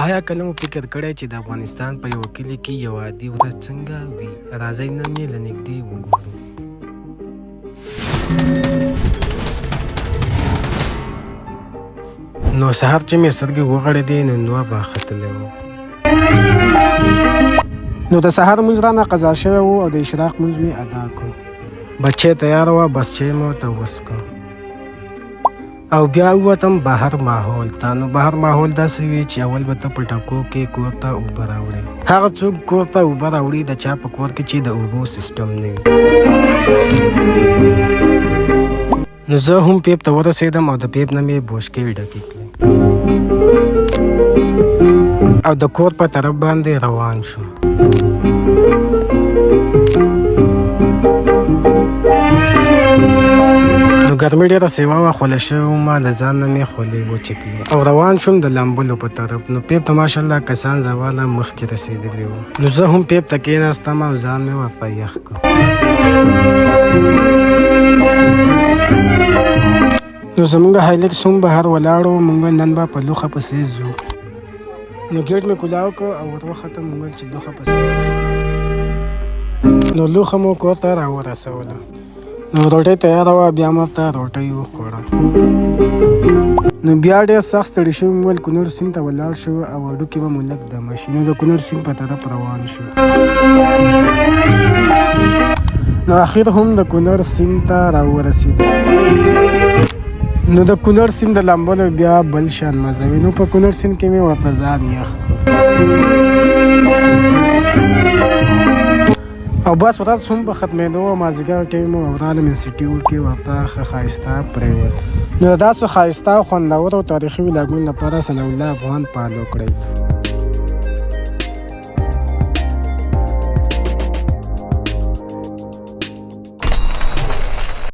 آیا کله مو فکر کړی چې د افغانستان په یو کلي کې یو عادي ورځ څنګه وي؟ راځئ نن یې له نږدې وګورو. نو سهار چې مې سترګې وغړېدې نو نور راختلی و. نو د سهار لمونځ رانه قضا شوی و او د اشراق لمونځ مې ادا کړو. بچې تیار وه، بس چای مې ورته وڅښه او بیا ووتم بهر ماحول ته. نو بهر ماحول داسې وي چې اول به ته په ټکو کې کور ته اوبه راوړې. هغه څوک کور ته اوبه راوړي د چا په کور کې چې د اوبو سیسټم نه وي. نو زه هم پیپ ته ورسېدم او د پیپ نه مې بوشکې ډکې کړې او د کور په طرف باندې روان شو. نو ګرمي ډېره سیوا وه، خوله شوې ومه، د ځان نه مې خولې وچې کړې او روان شوم د لامبلو په طرف. نو پیپ ته ماشاءالله کسان زواله مخکې رسېدلي وو. نو زه هم پیپ ته کېناستم او ځان مې ورته یخ کړ. نو زموږ هایلکس هم بهر ولاړ و، موږ نن به په لوښه پسې ځو. نو ګیټ مې کلاو کړ او ور وختم موږ چې لوښه پسې شو. نو لوښه مو کور ته راورسوله. نو روټۍ تیاره وه، بیا مې ورته روټۍ وخوړه. نو بیا ډېر سخت ستړي شوي مو ویل کونړ سیند ته ولاړ شو او هډوکي به مو لږ دمه شي. نو د کونړ سیند په طرف روان شو. نو اخر هم د کونړ سیند ته راورسېدو. نو د کونړ سیند د لامبلو بیا بل شان مزه وي. نو په کونړ سیند کې مې ورته ځان یخ کړ او بس ورځ هم په ختمېدو و. مازدیګر ټایم و او رالم انسټیټیوټ کې ورته ښه ښایسته پرېوت. نو داسې ښایسته او خوندور او تاریخي ولاګونو لپاره ثنا الله افغان فالو کړئ.